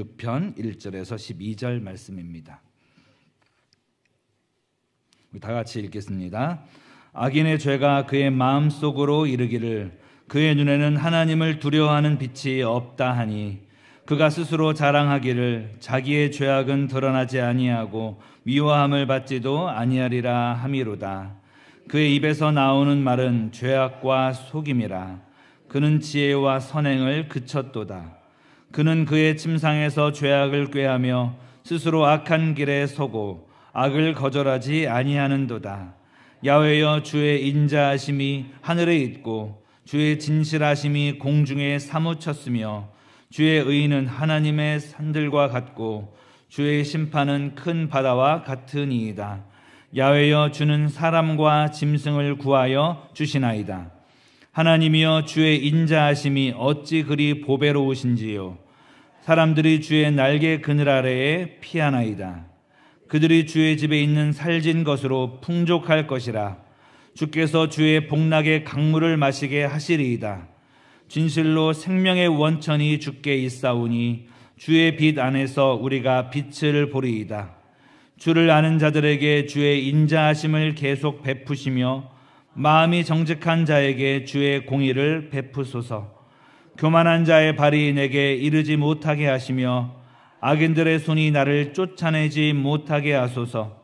36편 1절에서 12절 말씀입니다. 다 같이 읽겠습니다. 악인의 죄가 그의 마음속으로 이르기를 그의 눈에는 하나님을 두려워하는 빛이 없다 하니 그가 스스로 자랑하기를 자기의 죄악은 드러나지 아니하고 미워함을 받지도 아니하리라 함이로다. 그의 입에서 나오는 말은 죄악과 속임이라. 그는 지혜와 선행을 그쳤도다. 그는 그의 침상에서 죄악을 꾀하며 스스로 악한 길에 서고 악을 거절하지 아니하는도다. 야훼여 주의 인자하심이 하늘에 있고 주의 진실하심이 공중에 사무쳤으며 주의 의는 하나님의 산들과 같고 주의 심판은 큰 바다와 같으니이다. 야훼여 주는 사람과 짐승을 구하여 주시나이다. 하나님이여 주의 인자하심이 어찌 그리 보배로우신지요. 사람들이 주의 날개 그늘 아래에 피하나이다. 그들이 주의 집에 있는 살진 것으로 풍족할 것이라. 주께서 주의 복락의 강물을 마시게 하시리이다. 진실로 생명의 원천이 주께 있사오니 주의 빛 안에서 우리가 빛을 보리이다. 주를 아는 자들에게 주의 인자하심을 계속 베푸시며 마음이 정직한 자에게 주의 공의를 베푸소서. 교만한 자의 발이 내게 이르지 못하게 하시며 악인들의 손이 나를 쫓아내지 못하게 하소서.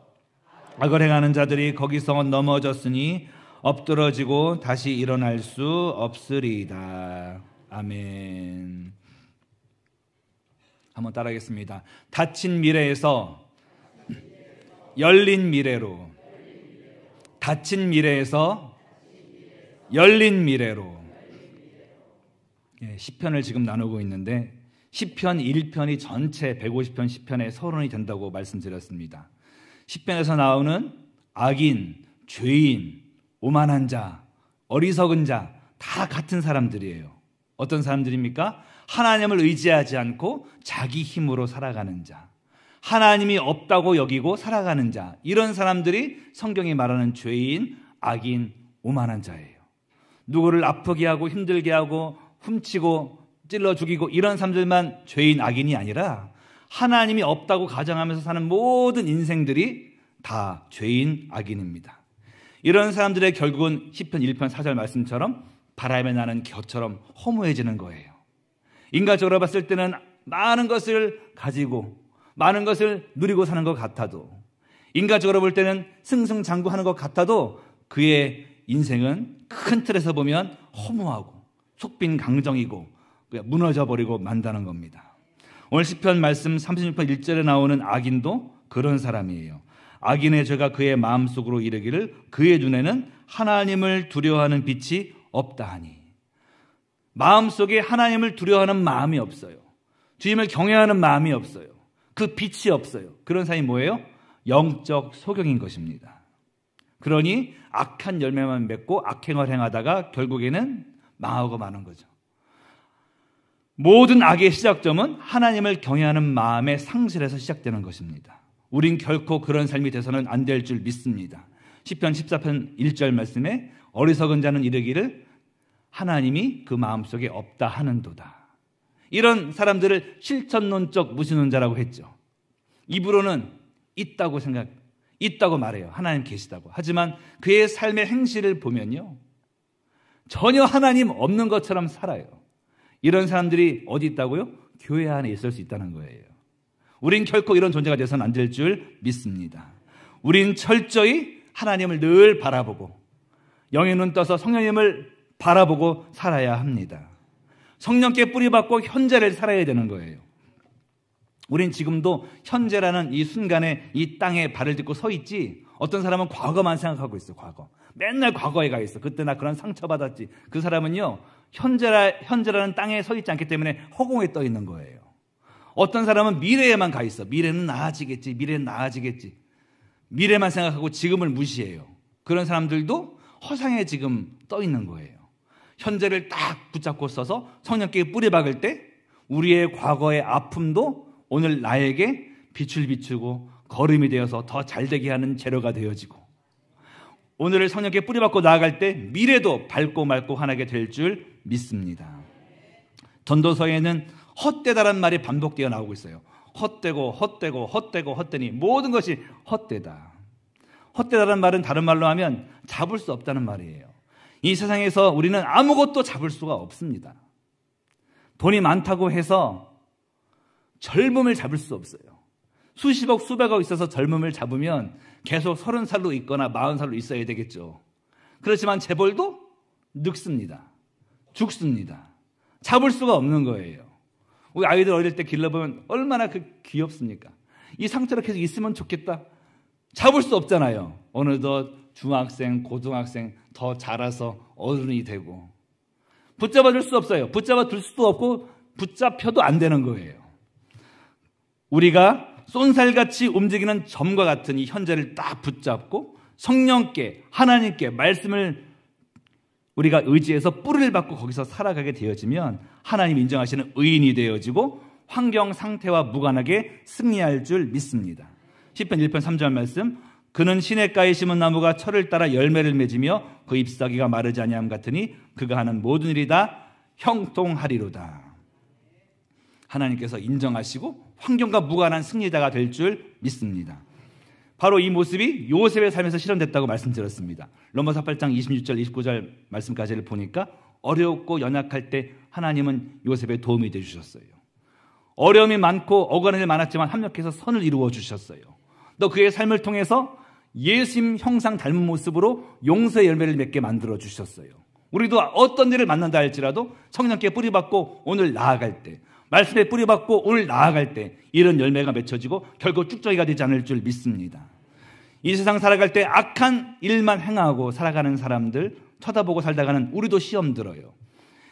악을 행하는 자들이 거기서 넘어졌으니 엎드러지고 다시 일어날 수 없으리이다. 아멘. 한번 따라하겠습니다. 닫힌 미래에서 열린 미래로, 닫힌 미래에서 열린 미래로. 시편을 지금 나누고 있는데 시편 1편이 전체 150편 시편의 서론이 된다고 말씀드렸습니다. 시편에서 나오는 악인, 죄인, 오만한 자, 어리석은 자 다 같은 사람들이에요. 어떤 사람들입니까? 하나님을 의지하지 않고 자기 힘으로 살아가는 자, 하나님이 없다고 여기고 살아가는 자, 이런 사람들이 성경이 말하는 죄인, 악인, 오만한 자예요. 누구를 아프게 하고 힘들게 하고 훔치고 찔러 죽이고 이런 사람들만 죄인, 악인이 아니라 하나님이 없다고 가정하면서 사는 모든 인생들이 다 죄인, 악인입니다. 이런 사람들의 결국은 시편 1편 4절 말씀처럼 바람에 나는 겨처럼 허무해지는 거예요. 인간적으로 봤을 때는 많은 것을 가지고 많은 것을 누리고 사는 것 같아도, 인간적으로 볼 때는 승승장구하는 것 같아도 그의 인생은 큰 틀에서 보면 허무하고 속빈 강정이고 무너져버리고 만다는 겁니다. 오늘 시편 말씀 36편 1절에 나오는 악인도 그런 사람이에요. 악인의 죄가 그의 마음속으로 이르기를 그의 눈에는 하나님을 두려워하는 빛이 없다 하니. 마음속에 하나님을 두려워하는 마음이 없어요. 주님을 경외하는 마음이 없어요. 그 빛이 없어요. 그런 사람이 뭐예요? 영적 소경인 것입니다. 그러니 악한 열매만 맺고 악행을 행하다가 결국에는 망하고 마는 거죠. 모든 악의 시작점은 하나님을 경외하는 마음의 상실에서 시작되는 것입니다. 우린 결코 그런 삶이 돼서는 안 될 줄 믿습니다. 시편 14편 1절 말씀에 어리석은 자는 이르기를 하나님이 그 마음속에 없다 하는도다. 이런 사람들을 실천론적 무신론자라고 했죠. 입으로는 있다고 말해요. 하나님 계시다고. 하지만 그의 삶의 행실을 보면요, 전혀 하나님 없는 것처럼 살아요. 이런 사람들이 어디 있다고요? 교회 안에 있을 수 있다는 거예요. 우린 결코 이런 존재가 돼서는 안 될 줄 믿습니다. 우린 철저히 하나님을 늘 바라보고 영의 눈 떠서 성령님을 바라보고 살아야 합니다. 성령께 뿌리박고 현재를 살아야 되는 거예요. 우린 지금도 현재라는 이 순간에 이 땅에 발을 딛고 서 있지, 어떤 사람은 과거만 생각하고 있어. 과거. 맨날 과거에 가 있어. 그때 나 그런 상처받았지. 그 사람은요, 현재라는 땅에 서 있지 않기 때문에 허공에 떠 있는 거예요. 어떤 사람은 미래에만 가 있어. 미래는 나아지겠지. 미래는 나아지겠지. 미래만 생각하고 지금을 무시해요. 그런 사람들도 허상에 지금 떠 있는 거예요. 현재를 딱 붙잡고 서서 성령께 뿌리박을 때 우리의 과거의 아픔도 오늘 나에게 빛을 비추고 걸음이 되어서 더 잘되게 하는 재료가 되어지고, 오늘을 성령께 뿌리박고 나아갈 때 미래도 밝고 맑고 환하게 될 줄 믿습니다. 전도서에는 헛되다라는 말이 반복되어 나오고 있어요. 헛되고 헛되고 헛되고 헛되니 모든 것이 헛되다. 헛되다라는 말은 다른 말로 하면 잡을 수 없다는 말이에요. 이 세상에서 우리는 아무것도 잡을 수가 없습니다. 돈이 많다고 해서 젊음을 잡을 수 없어요. 수십억 수백억 있어서 젊음을 잡으면 계속 30살로 있거나 40살로 있어야 되겠죠. 그렇지만 재벌도 늙습니다. 죽습니다. 잡을 수가 없는 거예요. 우리 아이들 어릴 때 길러보면 얼마나 귀엽습니까? 이 상태로 계속 있으면 좋겠다. 잡을 수 없잖아요. 어느덧 중학생, 고등학생 더 자라서 어른이 되고 붙잡아 줄 수 없어요. 붙잡아 둘 수도 없고 붙잡혀도 안 되는 거예요. 우리가 쏜살같이 움직이는 점과 같은 이 현재를 딱 붙잡고 성령께 하나님께 말씀을 우리가 의지해서 뿌리를 받고 거기서 살아가게 되어지면 하나님 인정하시는 의인이 되어지고 환경 상태와 무관하게 승리할 줄 믿습니다. 시편 1편 3절 말씀, 그는 시냇가에 심은 나무가 철을 따라 열매를 맺으며 그 잎사귀가 마르지 아니함 같으니 그가 하는 모든 일이 다 형통하리로다. 하나님께서 인정하시고 환경과 무관한 승리자가 될 줄 믿습니다. 바로 이 모습이 요셉의 삶에서 실현됐다고 말씀드렸습니다. 로마서 8장 26절 29절 말씀까지를 보니까 어렵고 연약할 때 하나님은 요셉의 도움이 되주셨어요. 어려움이 많고 억울한 일 많았지만 합력해서 선을 이루어 주셨어요. 또 그의 삶을 통해서 예수님 형상 닮은 모습으로 용서의 열매를 맺게 만들어 주셨어요. 우리도 어떤 일을 만난다 할지라도 성령께 뿌리받고 오늘 나아갈 때, 말씀에 뿌리받고 오늘 나아갈 때 이런 열매가 맺혀지고 결국 쭉정이가 되지 않을 줄 믿습니다. 이 세상 살아갈 때 악한 일만 행하고 살아가는 사람들 쳐다보고 살다가는 우리도 시험 들어요.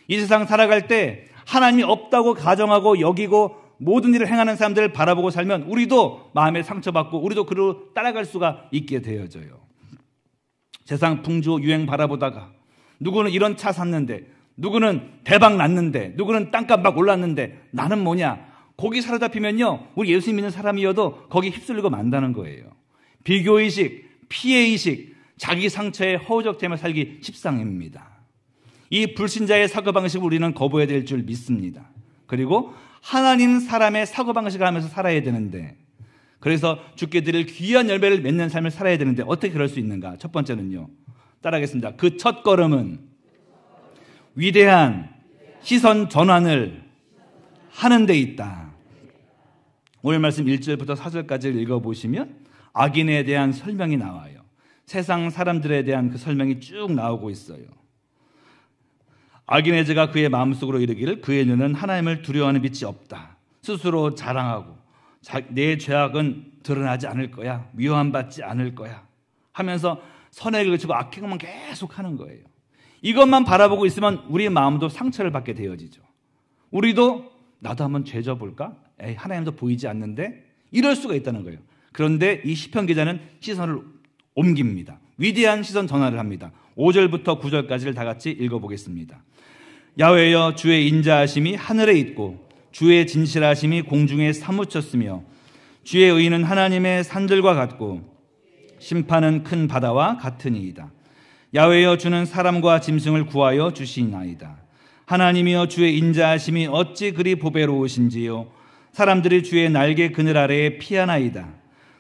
이 세상 살아갈 때 하나님이 없다고 가정하고 여기고 모든 일을 행하는 사람들을 바라보고 살면 우리도 마음에 상처받고 우리도 그로 따라갈 수가 있게 되어져요. 세상 풍조 유행 바라보다가 누구는 이런 차 샀는데, 누구는 대박 났는데, 누구는 땅값 막 올랐는데 나는 뭐냐? 거기 사로잡히면요, 우리 예수 믿는 사람이어도 거기 휩쓸리고 만다는 거예요. 비교의식, 피해의식, 자기 상처에 허우적대며 살기 십상입니다. 이 불신자의 사고방식을 우리는 거부해야 될 줄 믿습니다. 그리고 하나님 사람의 사고방식을 하면서 살아야 되는데, 그래서 주께 드릴 귀한 열매를 맺는 삶을 살아야 되는데 어떻게 그럴 수 있는가? 첫 번째는요, 따라하겠습니다. 그 첫 걸음은 위대한 시선 전환을 하는 데 있다. 오늘 말씀 1절부터 4절까지 읽어보시면 악인에 대한 설명이 나와요. 세상 사람들에 대한 그 설명이 쭉 나오고 있어요. 악인의 죄가 그의 마음속으로 이르기를 그의 눈은 하나님을 두려워하는 빛이 없다. 스스로 자랑하고 내 죄악은 드러나지 않을 거야, 미워함받지 않을 거야 하면서 선행을 그치고 악행만 계속 하는 거예요. 이것만 바라보고 있으면 우리의 마음도 상처를 받게 되어지죠. 우리도 나도 한번 죄 져볼까? 에이, 하나님도 보이지 않는데? 이럴 수가 있다는 거예요. 그런데 이 시편 기자는 시선을 옮깁니다. 위대한 시선 전환을 합니다. 5절부터 9절까지를 다 같이 읽어보겠습니다. 야훼여, 주의 인자하심이 하늘에 있고 주의 진실하심이 공중에 사무쳤으며 주의 의는 하나님의 산들과 같고 심판은 큰 바다와 같으니이다. 야훼여, 주는 사람과 짐승을 구하여 주시나이다. 하나님이여, 주의 인자하심이 어찌 그리 보배로우신지요. 사람들이 주의 날개 그늘 아래에 피하나이다.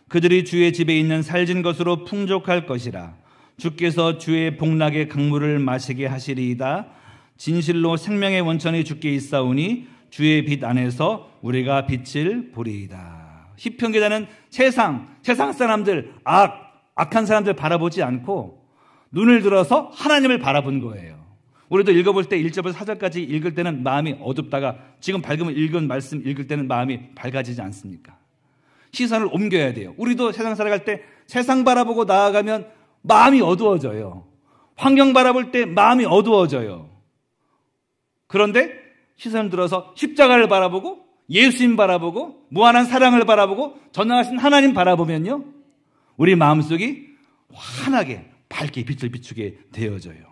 그들이 주의 집에 있는 살진 것으로 풍족할 것이라. 주께서 주의 복락의 강물을 마시게 하시리이다. 진실로 생명의 원천이 주께 있사오니 주의 빛 안에서 우리가 빛을 보리이다. 시편 기자는 세상 사람들, 악한 사람들 바라보지 않고 눈을 들어서 하나님을 바라본 거예요. 우리도 읽어볼 때 1절부터 4절까지 읽을 때는 마음이 어둡다가 지금 밝으면 읽은 말씀 읽을 때는 마음이 밝아지지 않습니까? 시선을 옮겨야 돼요. 우리도 세상 살아갈 때 세상 바라보고 나아가면 마음이 어두워져요. 환경 바라볼 때 마음이 어두워져요. 그런데 시선을 들어서 십자가를 바라보고 예수님 바라보고 무한한 사랑을 바라보고 전능하신 하나님 바라보면요, 우리 마음속이 환하게 밝게 빛을 비추게 되어져요.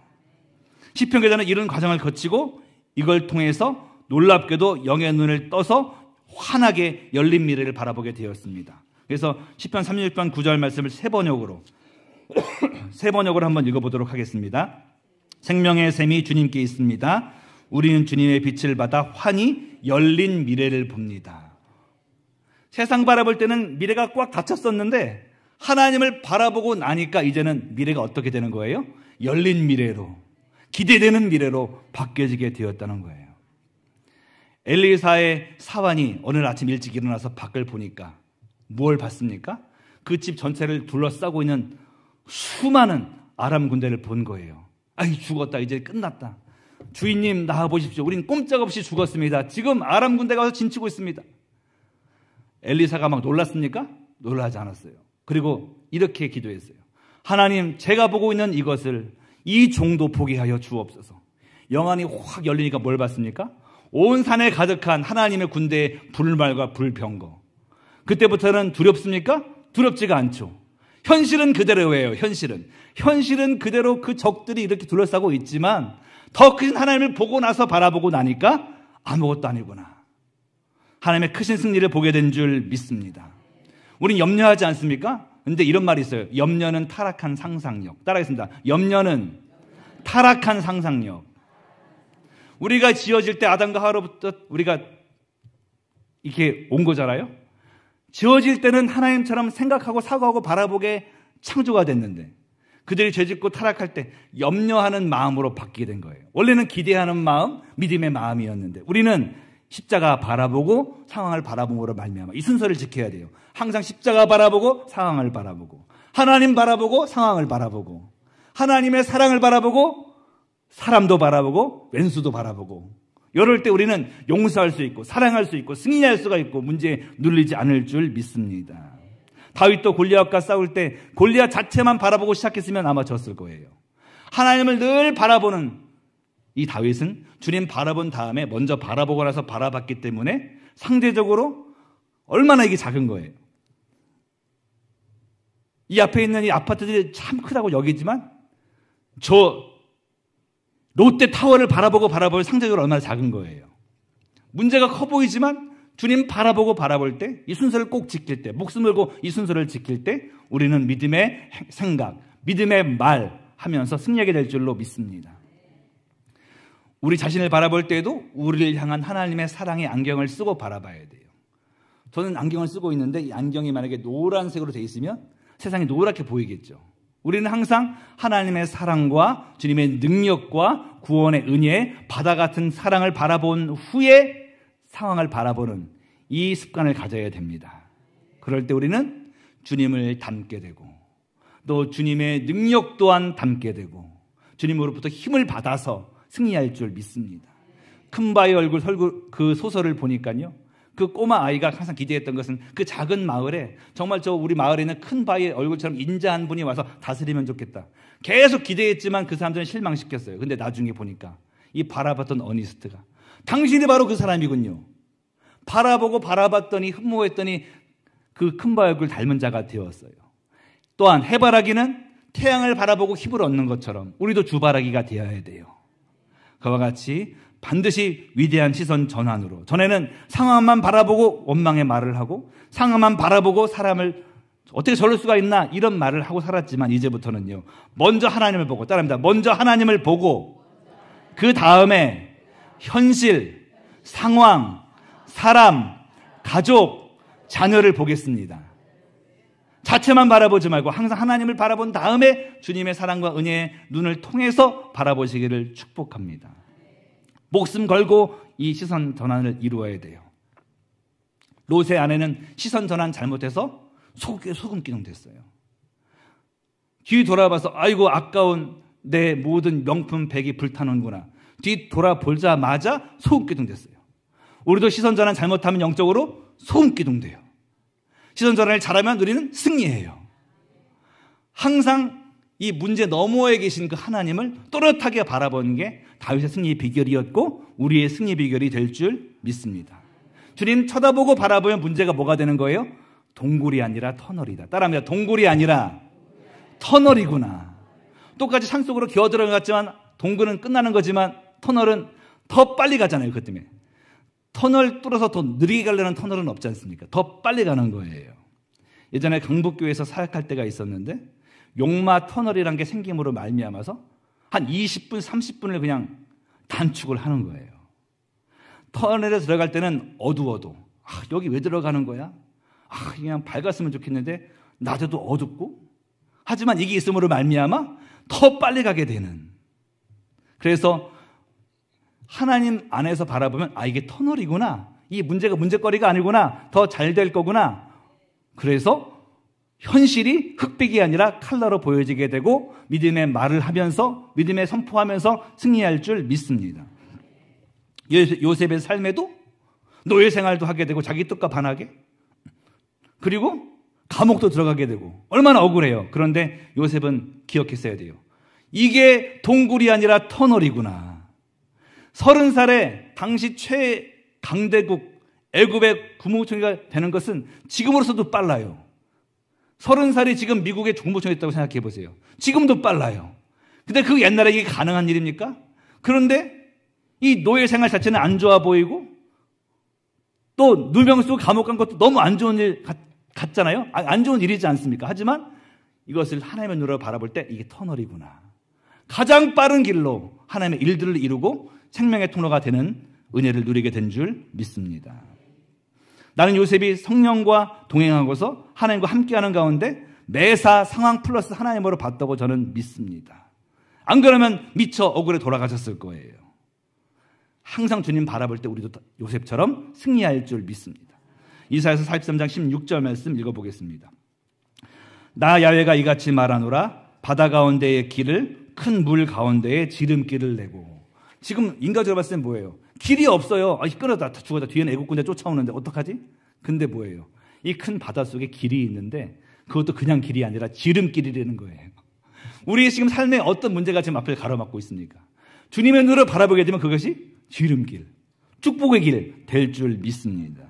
시편 기자는 이런 과정을 거치고 이걸 통해서 놀랍게도 영의 눈을 떠서 환하게 열린 미래를 바라보게 되었습니다. 그래서 시편 36편 9절 말씀을 세 번역으로 한번 읽어보도록 하겠습니다. 생명의 샘이 주님께 있습니다. 우리는 주님의 빛을 받아 환히 열린 미래를 봅니다. 세상 바라볼 때는 미래가 꽉 닫혔었는데 하나님을 바라보고 나니까 이제는 미래가 어떻게 되는 거예요? 열린 미래로, 기대되는 미래로 바뀌어지게 되었다는 거예요. 엘리사의 사환이 오늘 아침 일찍 일어나서 밖을 보니까 뭘 봤습니까? 그 집 전체를 둘러싸고 있는 수많은 아람 군대를 본 거예요. 아이, 죽었다, 이제 끝났다. 주인님 나와보십시오. 우린 꼼짝없이 죽었습니다. 지금 아람 군대가 와서 진치고 있습니다. 엘리사가 막 놀랐습니까? 놀라지 않았어요. 그리고 이렇게 기도했어요. 하나님, 제가 보고 있는 이것을 이 종도 보게 하여 주옵소서. 영안이 확 열리니까 뭘 봤습니까? 온 산에 가득한 하나님의 군대의 불말과 불병거. 그때부터는 두렵습니까? 두렵지가 않죠. 현실은 그대로예요. 현실은 그대로 그 적들이 이렇게 둘러싸고 있지만 더 큰 하나님을 보고 나서 바라보고 나니까 아무것도 아니구나. 하나님의 크신 승리를 보게 된 줄 믿습니다. 우린 염려하지 않습니까? 근데 이런 말이 있어요. 염려는 타락한 상상력. 따라하겠습니다. 염려는 타락한 상상력. 우리가 지어질 때 아담과 하와로부터 우리가 이렇게 온 거잖아요. 지어질 때는 하나님처럼 생각하고 사고하고 바라보게 창조가 됐는데 그들이 죄짓고 타락할 때 염려하는 마음으로 바뀌게 된 거예요. 원래는 기대하는 마음, 믿음의 마음이었는데 우리는 십자가 바라보고 상황을 바라봄으로 말미암아 이 순서를 지켜야 돼요. 항상 십자가 바라보고 상황을 바라보고 하나님 바라보고 상황을 바라보고 하나님의 사랑을 바라보고 사람도 바라보고 왼수도 바라보고 이럴 때 우리는 용서할 수 있고 사랑할 수 있고 승리할 수가 있고 문제에 눌리지 않을 줄 믿습니다. 다윗도 골리앗과 싸울 때 골리앗 자체만 바라보고 시작했으면 아마 졌을 거예요. 하나님을 늘 바라보는 이 다윗은 주님 바라본 다음에 먼저 바라보고 나서 바라봤기 때문에 상대적으로 얼마나 이게 작은 거예요. 이 앞에 있는 이 아파트들이 참 크다고 여기지만 저 롯데타워를 바라볼 상대적으로 얼마나 작은 거예요. 문제가 커 보이지만 주님 바라보고 바라볼 때 이 순서를 꼭 지킬 때 목숨을 걸고 이 순서를 지킬 때 우리는 믿음의 생각, 믿음의 말 하면서 승리하게 될 줄로 믿습니다. 우리 자신을 바라볼 때에도 우리를 향한 하나님의 사랑의 안경을 쓰고 바라봐야 돼요. 저는 안경을 쓰고 있는데 이 안경이 만약에 노란색으로 돼 있으면 세상이 노랗게 보이겠죠. 우리는 항상 하나님의 사랑과 주님의 능력과 구원의 은혜에 바다 같은 사랑을 바라본 후에 상황을 바라보는 이 습관을 가져야 됩니다. 그럴 때 우리는 주님을 닮게 되고 또 주님의 능력 또한 닮게 되고 주님으로부터 힘을 받아서 승리할 줄 믿습니다. 큰 바의 얼굴 그 소설을 보니까요. 그 꼬마 아이가 항상 기대했던 것은 그 작은 마을에 정말 우리 마을에 있는 큰 바의 얼굴처럼 인자한 분이 와서 다스리면 좋겠다. 계속 기대했지만 그 사람들은 실망시켰어요. 근데 나중에 보니까 이 바라봤던 어니스트가 당신이 바로 그 사람이군요. 바라보고 바라봤더니 흠모했더니 그 큰 바의 얼굴 닮은 자가 되었어요. 또한 해바라기는 태양을 바라보고 힘을 얻는 것처럼 우리도 주바라기가 되어야 돼요. 그와 같이 반드시 위대한 시선 전환으로 전에는 상황만 바라보고 원망의 말을 하고 상황만 바라보고 사람을 어떻게 저럴 수가 있나 이런 말을 하고 살았지만 이제부터는요. 먼저 하나님을 보고 따라합니다. 먼저 하나님을 보고 그 다음에 현실, 상황, 사람, 가족, 자녀를 보겠습니다. 자체만 바라보지 말고 항상 하나님을 바라본 다음에 주님의 사랑과 은혜의 눈을 통해서 바라보시기를 축복합니다. 목숨 걸고 이 시선 전환을 이루어야 돼요. 롯의 아내는 시선 전환 잘못해서 소금 기둥 됐어요. 뒤 돌아봐서 아이고 아까운 내 모든 명품 백이 불타는구나. 뒤 돌아보자마자 소금 기둥 됐어요. 우리도 시선 전환 잘못하면 영적으로 소금 기둥 돼요. 시선 전환을 잘하면 우리는 승리해요. 항상 이 문제 너머에 계신 그 하나님을 또렷하게 바라보는 게 다윗의 승리의 비결이었고 우리의 승리 비결이 될 줄 믿습니다. 주님 쳐다보고 바라보면 문제가 뭐가 되는 거예요? 동굴이 아니라 터널이다. 따라합니다. 동굴이 아니라 터널이구나. 똑같이 산속으로 기어 들어갔지만 동굴은 끝나는 거지만 터널은 더 빨리 가잖아요. 그 때문에. 터널 뚫어서 더 느리게 가려는 터널은 없지 않습니까? 더 빨리 가는 거예요. 예전에 강북교회에서 사역할 때가 있었는데 용마 터널이라는 게 생김으로 말미암아서 한 20분, 30분을 그냥 단축을 하는 거예요. 터널에 들어갈 때는 어두워도 여기 왜 들어가는 거야? 그냥 밝았으면 좋겠는데 낮에도 어둡고, 하지만 이게 있음으로 말미암아 더 빨리 가게 되는. 그래서 하나님 안에서 바라보면 이게 터널이구나, 이 문제가 문제거리가 아니구나, 더 잘 될 거구나. 그래서 현실이 흑백이 아니라 칼라로 보여지게 되고 믿음의 말을 하면서, 믿음의 선포하면서 승리할 줄 믿습니다. 요셉의 삶에도 노예 생활도 하게 되고 자기 뜻과 반하게, 그리고 감옥도 들어가게 되고 얼마나 억울해요. 그런데 요셉은 기억했어야 돼요. 이게 동굴이 아니라 터널이구나. 30살에 당시 최강대국 애굽의 국무총리가 되는 것은 지금으로서도 빨라요. 30살이 지금 미국의 국무총리였다고 생각해 보세요. 지금도 빨라요. 근데 그 옛날에 이게 가능한 일입니까? 그런데 이 노예 생활 자체는 안 좋아 보이고, 또 누명 쓰고 감옥 간 것도 너무 안 좋은 일 같잖아요. 안 좋은 일이지 않습니까? 하지만 이것을 하나님의 눈으로 바라볼 때 이게 터널이구나. 가장 빠른 길로 하나님의 일들을 이루고 생명의 통로가 되는 은혜를 누리게 된 줄 믿습니다. 나는 요셉이 성령과 동행하고서 하나님과 함께하는 가운데 매사 상황 플러스 하나님으로 봤다고 저는 믿습니다. 안 그러면 미처 억울해 돌아가셨을 거예요. 항상 주님 바라볼 때 우리도 요셉처럼 승리할 줄 믿습니다. 이사야서 43장 16절 말씀 읽어보겠습니다. 나 야훼가 이같이 말하노라. 바다 가운데의 길을 큰 물 가운데에 지름길을 내고. 지금 인간적으로 봤을 땐 뭐예요? 길이 없어요. 끌어다 죽어다 뒤에는 애국군대 쫓아오는데 어떡하지? 근데 뭐예요? 이 큰 바다 속에 길이 있는데 그것도 그냥 길이 아니라 지름길이라는 거예요. 우리 지금 삶에 어떤 문제가 지금 앞을 가로막고 있습니까? 주님의 눈으로 바라보게 되면 그것이 지름길, 축복의 길 될 줄 믿습니다.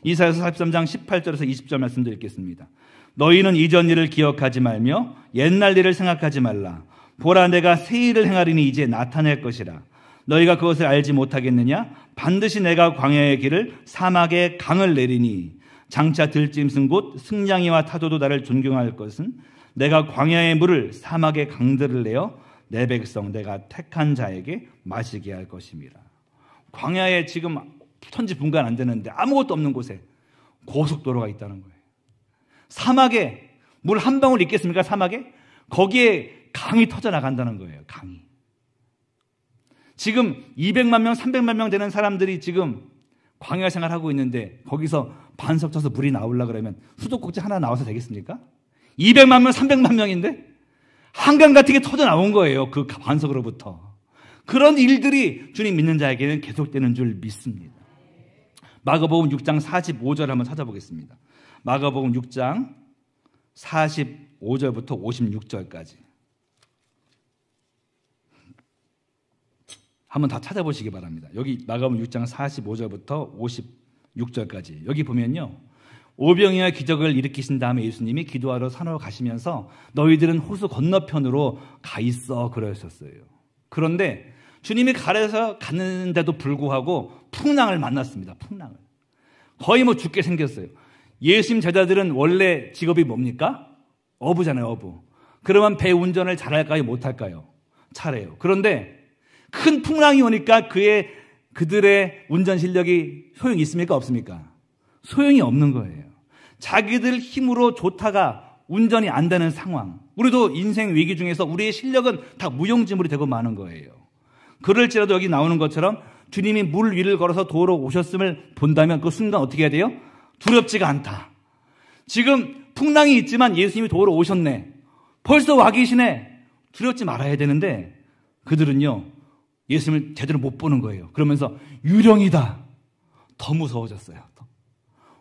이사야서 43장 18절에서 20절 말씀도 읽겠습니다. 너희는 이전 일을 기억하지 말며 옛날 일을 생각하지 말라. 보라, 내가 새 일을 행하리니 이제 나타낼 것이라. 너희가 그것을 알지 못하겠느냐? 반드시 내가 광야의 길을 사막의 강을 내리니 장차 들짐승 곧 승냥이와 타조도 나를 존경할 것은 내가 광야의 물을 사막의 강들을 내어 내 백성 내가 택한 자에게 마시게 할 것임이라. 광야에 지금 천지분간 안 되는데 아무것도 없는 곳에 고속도로가 있다는 거예요. 사막에 물 한 방울 있겠습니까? 사막에? 거기에 강이 터져나간다는 거예요. 강이. 지금 200만 명, 300만 명 되는 사람들이 지금 광야 생활하고 있는데 거기서 반석 쳐서 물이 나오려고 그러면 수도꼭지 하나 나와서 되겠습니까? 200만 명, 300만 명인데 한강 같은 게 터져 나온 거예요. 그 반석으로부터. 그런 일들이 주님 믿는 자에게는 계속되는 줄 믿습니다. 마가복음 6장 45절 한번 찾아보겠습니다. 마가복음 6장 45절부터 56절까지. 한번 다 찾아보시기 바랍니다. 여기 마가복음 6장 45절부터 56절까지. 여기 보면요. 오병이어 기적을 일으키신 다음에 예수님이 기도하러 산으로 가시면서 너희들은 호수 건너편으로 가 있어 그러셨어요. 그런데 주님이 가래서 갔는데도 불구하고 풍랑을 만났습니다. 풍랑을. 거의 죽게 생겼어요. 예수님 제자들은 원래 직업이 뭡니까? 어부잖아요. 어부. 그러면 배 운전을 잘할까요? 못할까요? 잘해요. 그런데 큰 풍랑이 오니까 그들의 운전 실력이 소용이 있습니까? 없습니까? 소용이 없는 거예요. 자기들 힘으로 좋다가 운전이 안 되는 상황. 우리도 인생 위기 중에서 우리의 실력은 다 무용지물이 되고 마는 거예요. 그럴지라도 여기 나오는 것처럼 주님이 물 위를 걸어서 도로 오셨음을 본다면 그 순간 어떻게 해야 돼요? 두렵지가 않다. 지금 풍랑이 있지만 예수님이 도로 오셨네. 벌써 와 계시네. 두렵지 말아야 되는데 그들은요. 예수님을 제대로 못 보는 거예요. 그러면서 유령이다. 더 무서워졌어요.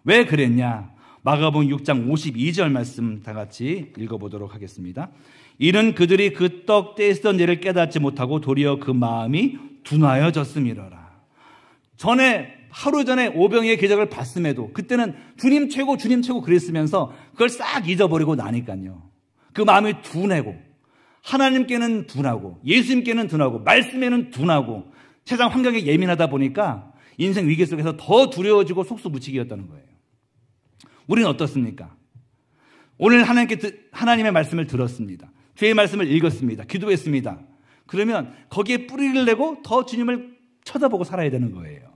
왜 그랬냐? 마가복음 6장 52절 말씀 다 같이 읽어보도록 하겠습니다. 이는 그들이 그 떡 떼시던 일을 깨닫지 못하고 도리어 그 마음이 둔하여졌음이로라. 하루 전에 오병이의 기적을 봤음에도 그때는 주님 최고 그랬으면서 그걸 싹 잊어버리고 나니까요. 그 마음이 둔하고 하나님께는 둔하고 예수님께는 둔하고 말씀에는 둔하고 세상 환경에 예민하다 보니까 인생 위기 속에서 더 두려워지고 속수무책이었다는 거예요. 우리는 어떻습니까? 오늘 하나님의 말씀을 들었습니다. 주의 말씀을 읽었습니다. 기도했습니다. 그러면 거기에 뿌리를 내고 더 주님을 쳐다보고 살아야 되는 거예요.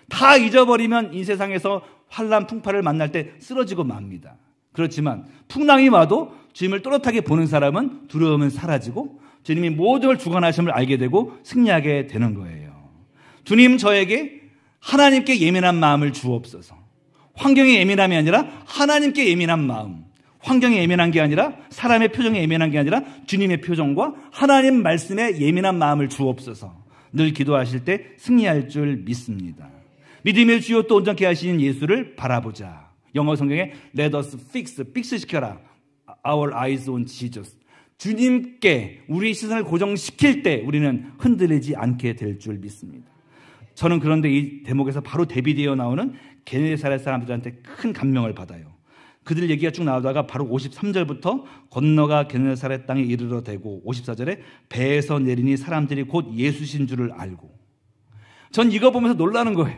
다 잊어버리면 이 세상에서 환난 풍파를 만날 때 쓰러지고 맙니다. 그렇지만 풍랑이 와도 주님을 또렷하게 보는 사람은 두려움은 사라지고 주님이 모든 걸 주관하심을 알게 되고 승리하게 되는 거예요. 주님, 저에게 하나님께 예민한 마음을 주옵소서. 환경에 예민함이 아니라 하나님께 예민한 마음. 환경에 예민한 게 아니라 사람의 표정에 예민한 게 아니라 주님의 표정과 하나님 말씀에 예민한 마음을 주옵소서. 늘 기도하실 때 승리할 줄 믿습니다. 믿음의 주요 또 온전케 하시는 예수를 바라보자. 영어 성경에 Let us fix 시켜라. Our eyes on Jesus. 주님께 우리 시선을 고정시킬 때 우리는 흔들리지 않게 될 줄 믿습니다. 저는 그런데 이 대목에서 바로 대비되어 나오는 게네사렛 사람들한테 큰 감명을 받아요. 그들 얘기가 쭉 나오다가 바로 53절부터 건너가 게네사렛 땅에 이르러 대고 54절에 배에서 내리니 사람들이 곧 예수신 줄을 알고. 전 이거 보면서 놀라는 거예요.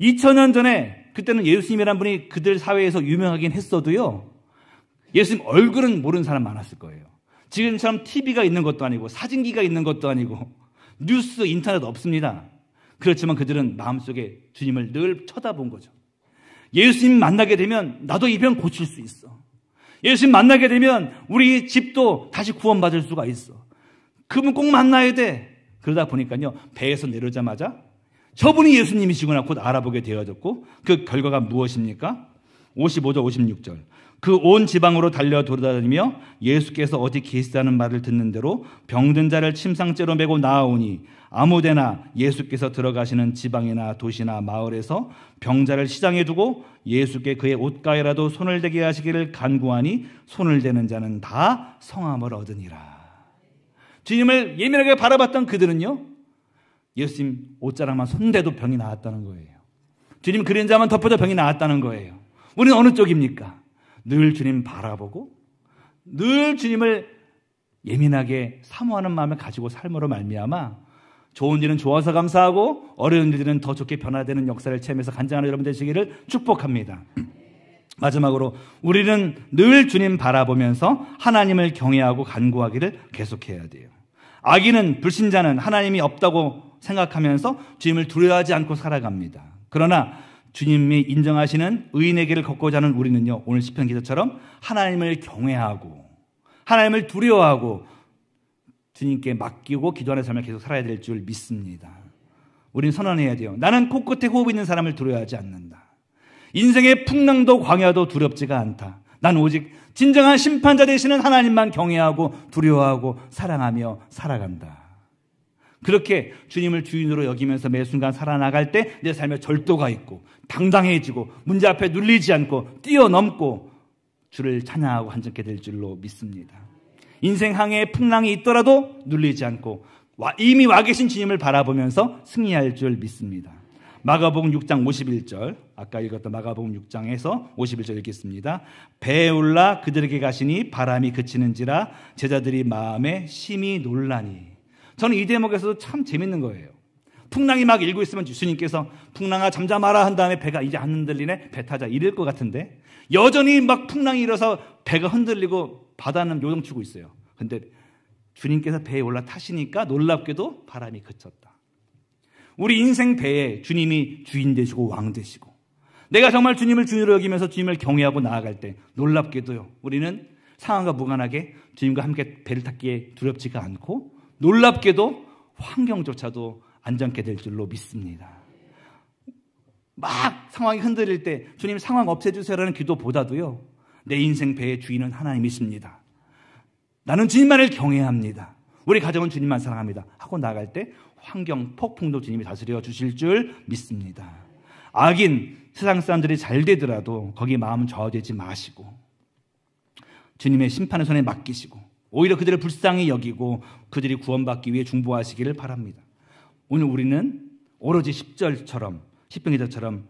2000년 전에 그때는 예수님이라는 분이 그들 사회에서 유명하긴 했어도요, 예수님 얼굴은 모르는 사람 많았을 거예요. 지금처럼 TV가 있는 것도 아니고 사진기가 있는 것도 아니고 뉴스, 인터넷 없습니다. 그렇지만 그들은 마음속에 주님을 늘 쳐다본 거죠. 예수님 만나게 되면 나도 이 병 고칠 수 있어. 예수님 만나게 되면 우리 집도 다시 구원받을 수가 있어. 그분 꼭 만나야 돼. 그러다 보니까요, 배에서 내려오자마자 저분이 예수님이시구나 곧 알아보게 되어졌고, 그 결과가 무엇입니까? 55절 56절. 그 온 지방으로 달려 돌아다니며 예수께서 어디 계시다는 말을 듣는 대로 병든 자를 침상째로 메고 나아오니 아무데나 예수께서 들어가시는 지방이나 도시나 마을에서 병자를 시장에 두고 예수께 그의 옷가에라도 손을 대게 하시기를 간구하니 손을 대는 자는 다 성함을 얻으니라. 주님을 예민하게 바라봤던 그들은요, 예수님 옷자락만 손대도 병이 나았다는 거예요. 주님 그림자만 덮여도 병이 나았다는 거예요. 우리는 어느 쪽입니까? 늘 주님 바라보고 늘 주님을 예민하게 사모하는 마음을 가지고 삶으로 말미암아 좋은 일은 좋아서 감사하고 어려운 일들은 더 좋게 변화되는 역사를 체험해서 간증하는 여러분 되시기를 축복합니다. 마지막으로 우리는 늘 주님 바라보면서 하나님을 경외하고 간구하기를 계속해야 돼요. 악인은, 불신자는 하나님이 없다고 생각하면서 주님을 두려워하지 않고 살아갑니다. 그러나 주님이 인정하시는 의인의 길을 걷고자 하는 우리는요, 오늘 시편 기자처럼 하나님을 경외하고 하나님을 두려워하고 주님께 맡기고 기도하는 삶을 계속 살아야 될 줄 믿습니다. 우리는 선언해야 돼요. 나는 코끝에 호흡 있는 사람을 두려워하지 않는다. 인생의 풍랑도 광야도 두렵지가 않다. 난 오직 진정한 심판자 되시는 하나님만 경외하고 두려워하고 사랑하며 살아간다. 그렇게 주님을 주인으로 여기면서 매 순간 살아나갈 때 내 삶에 절도가 있고 당당해지고 문제 앞에 눌리지 않고 뛰어넘고 주를 찬양하고 한적게 될 줄로 믿습니다. 인생 항해에 풍랑이 있더라도 눌리지 않고 이미 와 계신 주님을 바라보면서 승리할 줄 믿습니다. 마가복음 6장 51절, 아까 읽었던 마가복음 6장에서 51절 읽겠습니다. 배에 올라 그들에게 가시니 바람이 그치는지라 제자들이 마음에 심히 놀라니. 저는 이 대목에서도 참 재밌는 거예요. 풍랑이 막 일고 있으면 주님께서 풍랑아 잠잠하라 한 다음에 배가 이제 안 흔들리네, 배 타자 이럴 것 같은데 여전히 막 풍랑이 일어서 배가 흔들리고 바다는 요동치고 있어요. 근데 주님께서 배에 올라타시니까 놀랍게도 바람이 그쳤다. 우리 인생 배에 주님이 주인 되시고 왕 되시고 내가 정말 주님을 주인으로 여기면서 주님을 경외하고 나아갈 때 놀랍게도요, 우리는 상황과 무관하게 주님과 함께 배를 탔기에 두렵지가 않고 놀랍게도 환경조차도 안전케 될 줄로 믿습니다. 막 상황이 흔들릴 때 주님 상황 없애주세요라는 기도보다도요, 내 인생 배의 주인은 하나님이십니다. 나는 주님만을 경외합니다. 우리 가정은 주님만 사랑합니다 하고 나갈 때 환경, 폭풍도 주님이 다스려 주실 줄 믿습니다. 악인, 세상 사람들이 잘 되더라도 거기 마음 저하되지 마시고 주님의 심판의 손에 맡기시고 오히려 그들을 불쌍히 여기고 그들이 구원받기 위해 중보하시기를 바랍니다. 오늘 우리는 오로지 10절처럼, 10편 기자처럼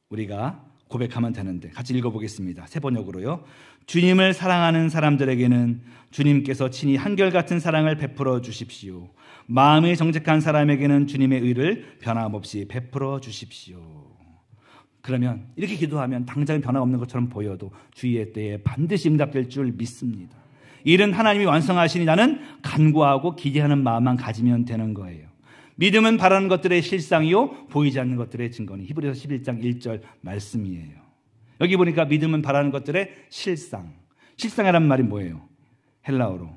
우리가 고백하면 되는데 같이 읽어보겠습니다. 세 번역으로요. 주님을 사랑하는 사람들에게는 주님께서 친히 한결같은 사랑을 베풀어 주십시오. 마음이 정직한 사람에게는 주님의 의를 변함없이 베풀어 주십시오. 그러면 이렇게 기도하면 당장 변화없는 것처럼 보여도 주의의 때에 반드시 응답될 줄 믿습니다. 일은 하나님이 완성하시니 나는 간구하고 기대하는 마음만 가지면 되는 거예요. 믿음은 바라는 것들의 실상이요 보이지 않는 것들의 증거니. 히브리서 11장 1절 말씀이에요. 여기 보니까 믿음은 바라는 것들의 실상. 실상이란 말이 뭐예요? 헬라어로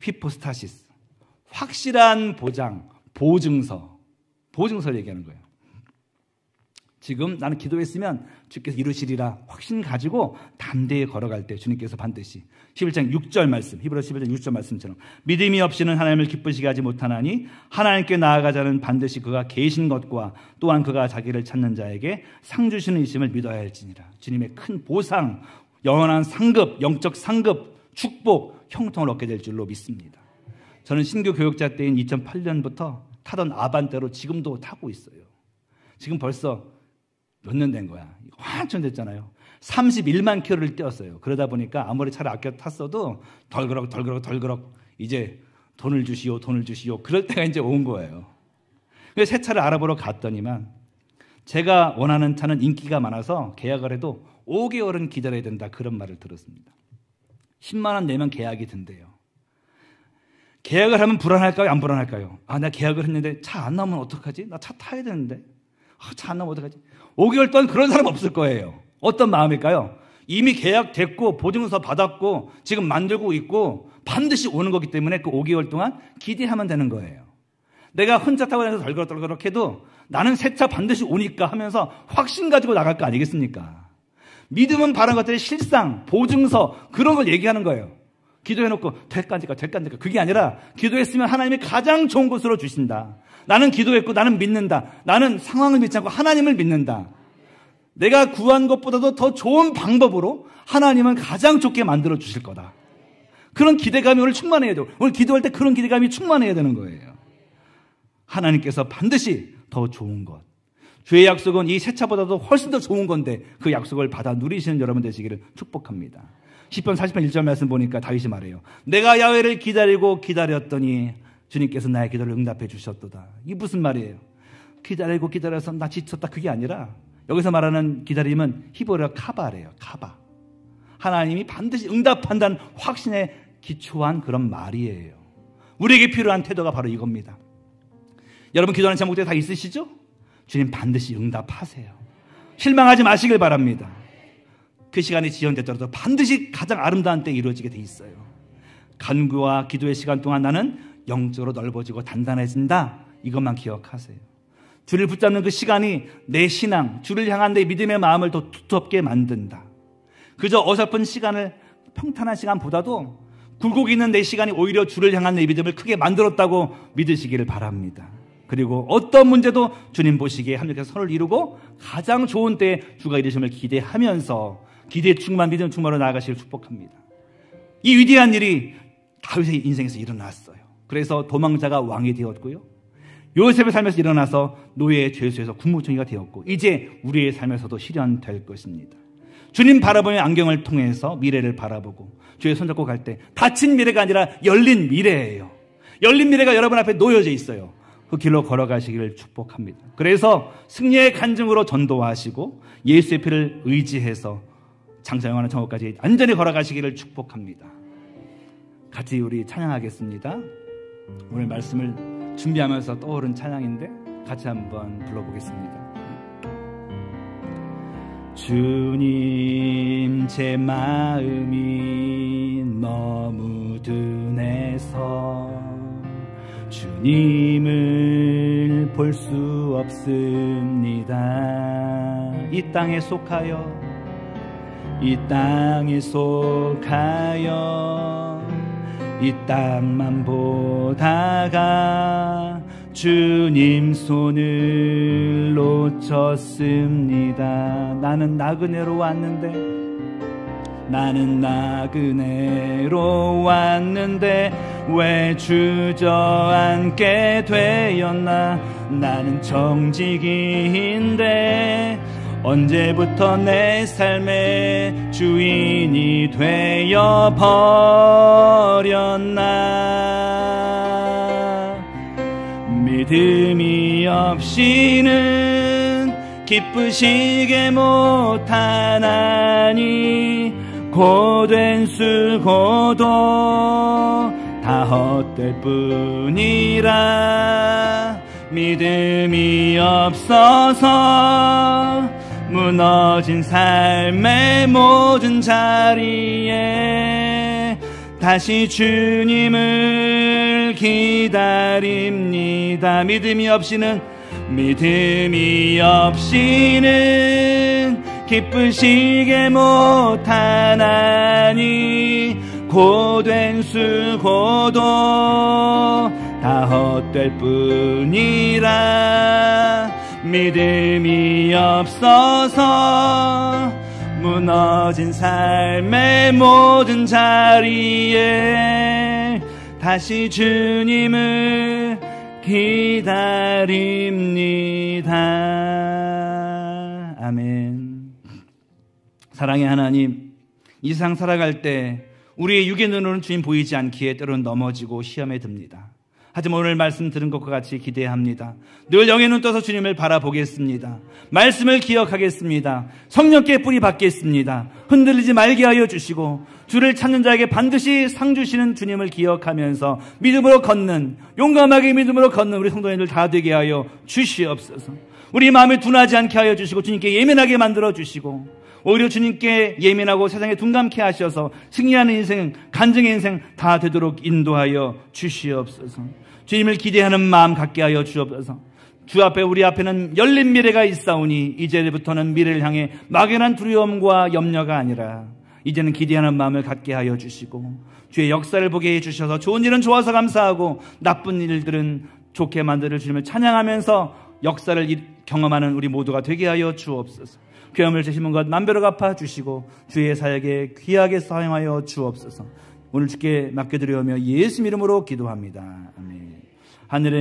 휘포스타시스, 확실한 보장, 보증서를 얘기하는 거예요. 지금 나는 기도했으면 주께서 이루시리라 확신 가지고 담대히 걸어갈 때 주님께서 반드시 11장 6절 말씀, 히브리서 11장 6절 말씀처럼 믿음이 없이는 하나님을 기쁘시게 하지 못하나니 하나님께 나아가자는 반드시 그가 계신 것과 또한 그가 자기를 찾는 자에게 상 주시는 이심을 믿어야 할지니라. 주님의 큰 보상, 영원한 상급, 영적 상급, 축복, 형통을 얻게 될 줄로 믿습니다. 저는 신규 교역자 때인 2008년부터 타던 아반떼로 지금도 타고 있어요. 지금 벌써 몇 년 된 거야. 한참 됐잖아요. 31만 킬로를 뛰었어요. 그러다 보니까 아무리 차를 아껴 탔어도 덜그럭 이제 돈을 주시오. 그럴 때가 이제 온 거예요. 그래서 새 차를 알아보러 갔더니만 제가 원하는 차는 인기가 많아서 계약을 해도 5개월은 기다려야 된다, 그런 말을 들었습니다. 10만 원 내면 계약이 된대요. 계약을 하면 불안할까요? 안 불안할까요? 나 계약을 했는데 차 안 나오면 어떡하지? 나 차 타야 되는데 차 안 나오면 어떡하지? 5개월 동안 그런 사람 없을 거예요. 어떤 마음일까요? 이미 계약됐고 보증서 받았고 지금 만들고 있고 반드시 오는 거기 때문에 그 5개월 동안 기대하면 되는 거예요. 내가 혼자 타고 다녀서 덜그럭 해도 나는 새 차 반드시 오니까 하면서 확신 가지고 나갈 거 아니겠습니까? 믿음은 바라는 것들의 실상, 보증서, 그런 걸 얘기하는 거예요. 기도해놓고 될까 그게 아니라 기도했으면 하나님이 가장 좋은 곳으로 주신다. 나는 기도했고 나는 믿는다. 나는 상황을 믿지 않고 하나님을 믿는다. 내가 구한 것보다도 더 좋은 방법으로 하나님은 가장 좋게 만들어 주실 거다. 그런 기대감이 오늘 충만해야 돼요. 오늘 기도할 때 그런 기대감이 충만해야 되는 거예요. 하나님께서 반드시 더 좋은 것, 주의 약속은 이 새 차보다도 훨씬 더 좋은 건데 그 약속을 받아 누리시는 여러분 되시기를 축복합니다. 시편 40편 1절 말씀 보니까 다윗이 말해요. 내가 야훼를 기다렸더니 주님께서 나의 기도를 응답해 주셨도다. 이게 무슨 말이에요? 기다려서 나 지쳤다, 그게 아니라 여기서 말하는 기다림은 히브리어 카바래요. 카바. 하나님이 반드시 응답한다는 확신에 기초한 그런 말이에요. 우리에게 필요한 태도가 바로 이겁니다. 여러분 기도하는 제목들 다 있으시죠? 주님 반드시 응답하세요. 실망하지 마시길 바랍니다. 그 시간이 지연됐더라도 반드시 가장 아름다운 때 이루어지게 돼 있어요. 간구와 기도의 시간 동안 나는 영적으로 넓어지고 단단해진다. 이것만 기억하세요. 주를 붙잡는 그 시간이 내 신앙, 주를 향한 내 믿음의 마음을 더 두텁게 만든다. 그저 어설픈 시간을, 평탄한 시간보다도 굴곡 있는 내 시간이 오히려 주를 향한 내 믿음을 크게 만들었다고 믿으시기를 바랍니다. 그리고 어떤 문제도 주님 보시기에 합력해서 선을 이루고 가장 좋은 때에 주가 이루심을 기대하면서 기대에 충만, 믿음 충만으로 나아가시길 축복합니다. 이 위대한 일이 다윗의 인생에서 일어났어요. 그래서 도망자가 왕이 되었고요. 요셉의 삶에서 일어나서 노예의 죄수에서 국무총리가 되었고 이제 우리의 삶에서도 실현될 것입니다. 주님 바라보는 안경을 통해서 미래를 바라보고 주의 손잡고 갈 때 닫힌 미래가 아니라 열린 미래예요. 열린 미래가 여러분 앞에 놓여져 있어요. 그 길로 걸어가시기를 축복합니다. 그래서 승리의 간증으로 전도하시고 예수의 피를 의지해서 장사영원한 천국까지 안전히 걸어가시기를 축복합니다. 같이 우리 찬양하겠습니다. 오늘 말씀을 준비하면서 떠오른 찬양인데 같이 한번 불러보겠습니다. 주님 제 마음이 너무 둔해서 주님을 볼 수 없습니다. 이 땅에 속하여 이 땅만 보다가 주님 손을 놓쳤습니다. 나는 나그네로 왔는데 왜 주저앉게 되었나. 나는 정직인데 언제부터 내 삶의 주인이 되어 버렸나. 믿음이 없이는 기쁘시게 못하나니 고된 수고도 다 헛될 뿐이라. 믿음이 없어서 무너진 삶의 모든 자리에 다시 주님을 기다립니다. 믿음이 없이는 기쁘시게 못하나니 고된 수고도 다 헛될 뿐이라. 믿음이 없어서 무너진 삶의 모든 자리에 다시 주님을 기다립니다. 아멘. 사랑의 하나님, 이 세상 살아갈 때 우리의 육의 눈으로는 주님 보이지 않기에 때로는 넘어지고 시험에 듭니다. 하지만 오늘 말씀 들은 것과 같이 기대합니다. 늘 영의 눈 떠서 주님을 바라보겠습니다. 말씀을 기억하겠습니다. 성령께 뿌리 받겠습니다. 흔들리지 말게 하여 주시고 주를 찾는 자에게 반드시 상 주시는 주님을 기억하면서 믿음으로 걷는, 용감하게 믿음으로 걷는 우리 성도님들 다 되게 하여 주시옵소서. 우리 마음에 둔하지 않게 하여 주시고 주님께 예민하게 만들어 주시고 오히려 주님께 예민하고 세상에 둔감케 하셔서 승리하는 인생, 간증의 인생 다 되도록 인도하여 주시옵소서. 주님을 기대하는 마음 갖게 하여 주옵소서. 주 앞에 우리 앞에는 열린 미래가 있사오니 이제부터는 미래를 향해 막연한 두려움과 염려가 아니라 이제는 기대하는 마음을 갖게 하여 주시고 주의 역사를 보게 해주셔서 좋은 일은 좋아서 감사하고 나쁜 일들은 좋게 만들어 주님을 찬양하면서 역사를 경험하는 우리 모두가 되게 하여 주옵소서. 괴함을 주시는 것 만배로 갚아주시고 주의 사역에 귀하게 사용하여 주옵소서. 오늘 주께 맡겨드리오며 예수 이름으로 기도합니다. 아멘. 하늘에